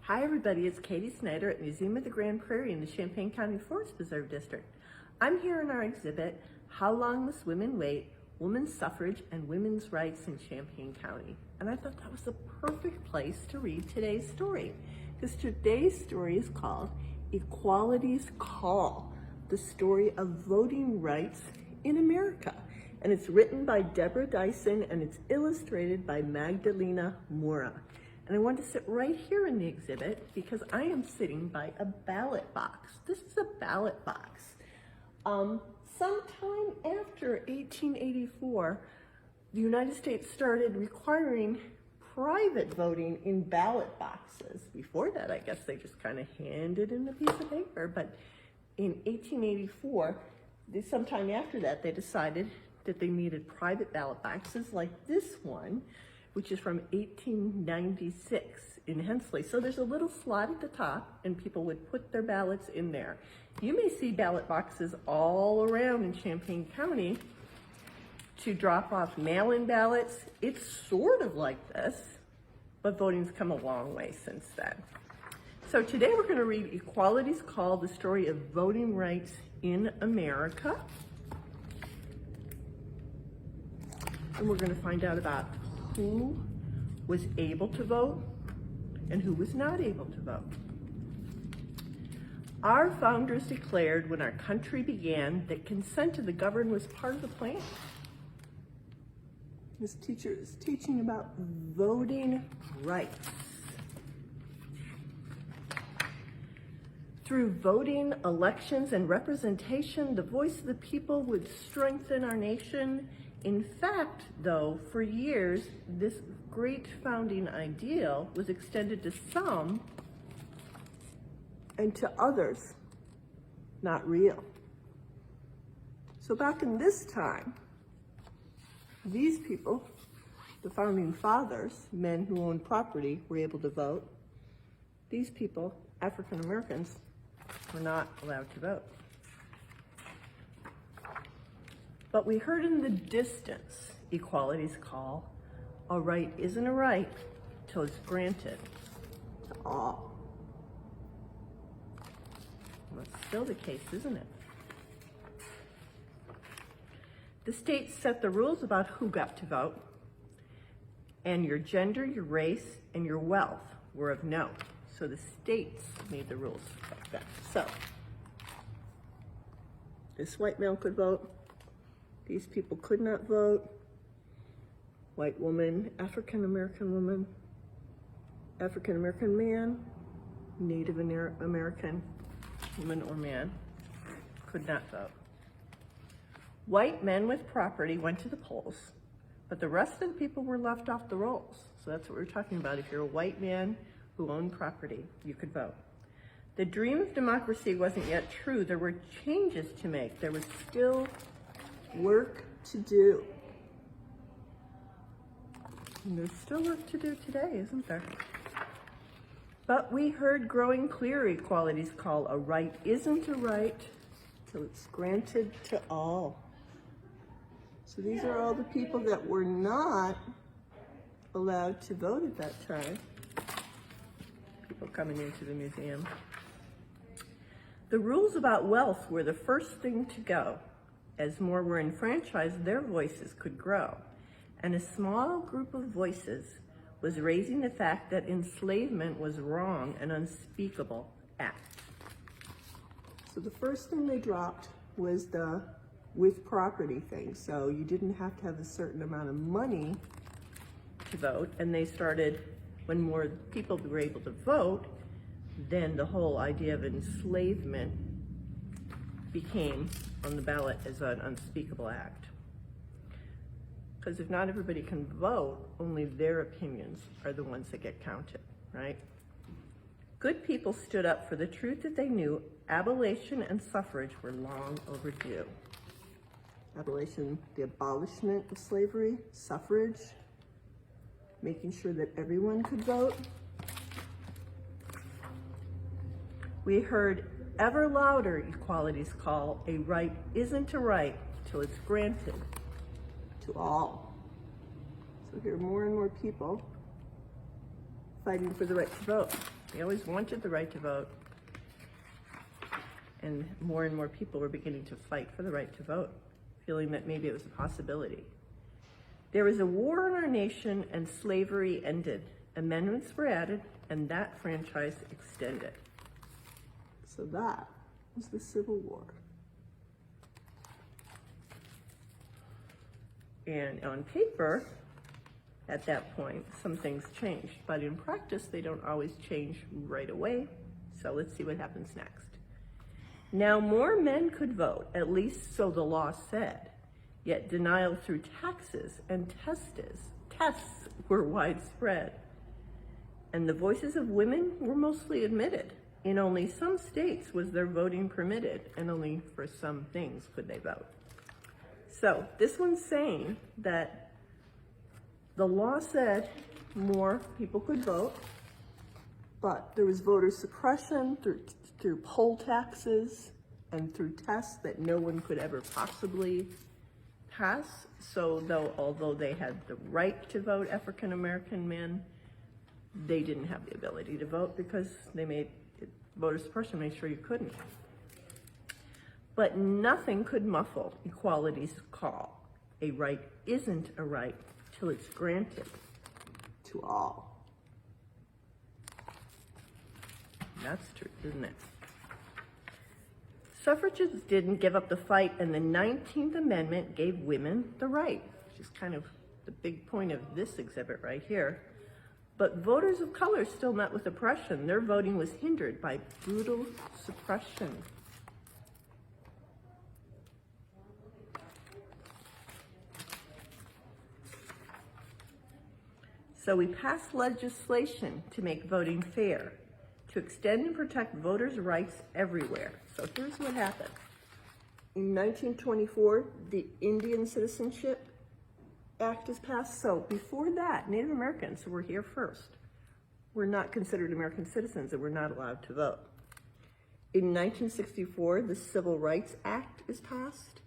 Hi everybody, it's Katie Snyder at Museum of the Grand Prairie in the Champaign County Forest Preserve District. I'm here in our exhibit, How Long Must Women Wait? Women's Suffrage and Women's Rights in Champaign County. And I thought that was the perfect place to read today's story, because today's story is called Equality's Call, the story of voting rights in America. And it's written by Deborah Dyson and it's illustrated by Magdalena Mora. And I want to sit right here in the exhibit because I am sitting by a ballot box. This is a ballot box. Sometime after 1884, the United States started requiring private voting in ballot boxes. Before that, I guess they just kind of handed in a piece of paper. But in 1884, sometime after that, they decided that they needed private ballot boxes like this one, which is from 1896 in Hensley. So there's a little slot at the top and people would put their ballots in there. You may see ballot boxes all around in Champaign County to drop off mail-in ballots. It's sort of like this, but voting's come a long way since then. So today we're going to read Equality's Call, the story of voting rights in America. And we're going to find out about who was able to vote and who was not able to vote. Our founders declared when our country began that consent to the governed was part of the plan. This teacher is teaching about voting rights. Through voting, elections, and representation, the voice of the people would strengthen our nation. In fact, though, for years, this great founding ideal was extended to some and to others, not real. So back in this time, these people, the founding fathers, men who owned property, were able to vote. These people, African Americans, were not allowed to vote. But we heard in the distance equality's call. A right isn't a right till it's granted to all. Well, that's still the case, isn't it? The states set the rules about who got to vote, and your gender, your race, and your wealth were of note. So the states made the rules like that. So this white male could vote. These people could not vote. White woman, African-American woman, African-American man, Native American woman or man could not vote. White men with property went to the polls, but the rest of the people were left off the rolls. So that's what we're talking about. If you're a white man who owned property, you could vote. The dream of democracy wasn't yet true. There were changes to make. There was still work to do. And there's still work to do today, isn't there? But we heard growing clear equality's call. A right isn't a right till it's granted to all. So these are all the people that were not allowed to vote at that time. People coming into the museum. The rules about wealth were the first thing to go. As more were enfranchised, their voices could grow. And a small group of voices was raising the fact that enslavement was wrong, an unspeakable act. So the first thing they dropped was the with property thing. So you didn't have to have a certain amount of money to vote. And they started, when more people were able to vote, then the whole idea of enslavement became on the ballot as an unspeakable act. Because if not everybody can vote, only their opinions are the ones that get counted, right? Good people stood up for the truth that they knew abolition and suffrage were long overdue. Abolition, the abolishment of slavery, suffrage, making sure that everyone could vote. We heard ever louder equality's call. A right isn't a right till it's granted to all. So here are more and more people fighting for the right to vote. They always wanted the right to vote. And more people were beginning to fight for the right to vote, feeling that maybe it was a possibility. There was a war in our nation and slavery ended. Amendments were added and that franchise extended. So that was the Civil War. And on paper, at that point, some things changed, but in practice, they don't always change right away. So let's see what happens next. Now more men could vote, at least so the law said, yet denial through taxes and tests were widespread. And the voices of women were mostly admitted. In only some states was their voting permitted, and only for some things could they vote. So this one's saying that the law said more people could vote, but there was voter suppression through poll taxes and through tests that no one could ever possibly pass. So although they had the right to vote, African American men, they didn't have the ability to vote because they made voter suppression made sure you couldn't. But nothing could muffle equality's call. A right isn't a right till it's granted to all. That's true, isn't it? Suffragists didn't give up the fight, and the 19th Amendment gave women the right, which is kind of the big point of this exhibit right here. But voters of color still met with oppression. Their voting was hindered by brutal suppression. So we passed legislation to make voting fair, to extend and protect voters' rights everywhere. So here's what happened. In 1924, the Indian Citizenship Act is passed. So before that, Native Americans, who were here first, were not considered American citizens and were not allowed to vote. In 1964, the Civil Rights Act is passed.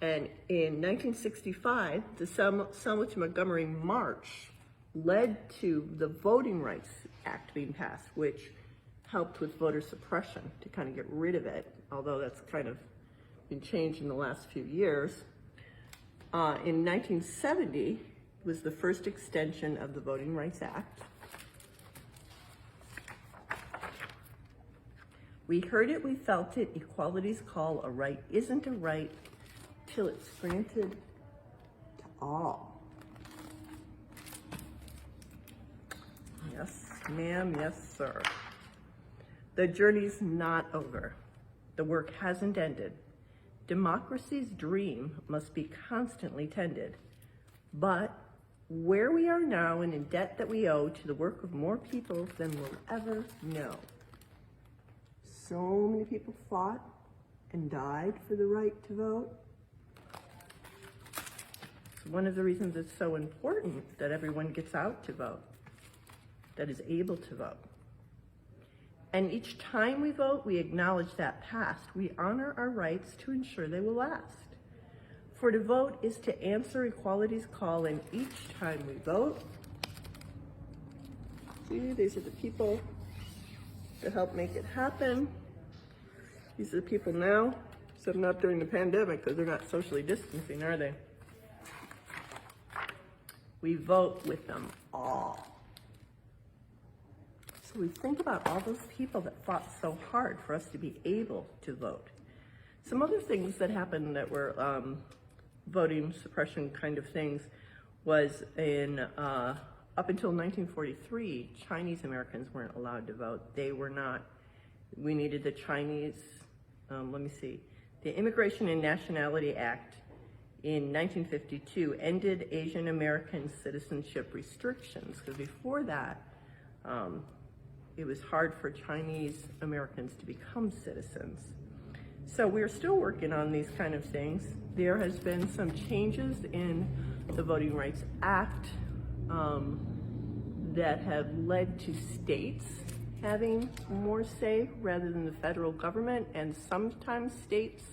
And in 1965, the Selma to Montgomery March led to the Voting Rights Act being passed, which helped with voter suppression to kind of get rid of it, although that's kind of been changed in the last few years. In 1970 was the first extension of the Voting Rights Act. We heard it, we felt it, equality's call, a right isn't a right till it's granted to all. Yes, ma'am, yes, sir. The journey's not over. The work hasn't ended. Democracy's dream must be constantly tended. But where we are now and in debt that we owe to the work of more people than we'll ever know. So many people fought and died for the right to vote. It's one of the reasons it's so important that everyone gets out to vote, that is able to vote. And each time we vote, we acknowledge that past. We honor our rights to ensure they will last. For to vote is to answer equality's call, and each time we vote, see, these are the people that help make it happen. These are the people now, except not during the pandemic, because they're not socially distancing, are they? We vote with them all. So we think about all those people that fought so hard for us to be able to vote. Some other things that happened that were voting suppression kind of things was in, up until 1943, Chinese Americans weren't allowed to vote. They were not, we needed the Chinese, the Immigration and Nationality Act in 1952 ended Asian American citizenship restrictions, because before that, it was hard for Chinese Americans to become citizens. So we're still working on these kind of things. There has been some changes in the Voting Rights Act that have led to states having more say rather than the federal government, and sometimes states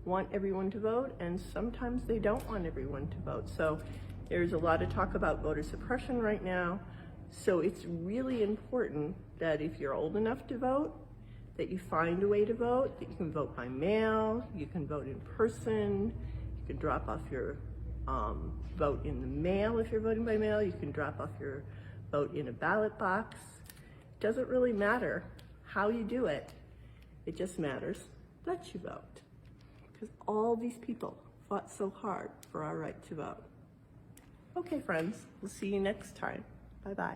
want everyone to vote and sometimes they don't want everyone to vote. So there's a lot of talk about voter suppression right now. So it's really important that if you're old enough to vote, that you find a way to vote, that you can vote by mail, you can vote in person, you can drop off your vote in the mail if you're voting by mail, you can drop off your vote in a ballot box. It doesn't really matter how you do it, it just matters that you vote. Because all these people fought so hard for our right to vote. Okay, friends, we'll see you next time. Bye-bye.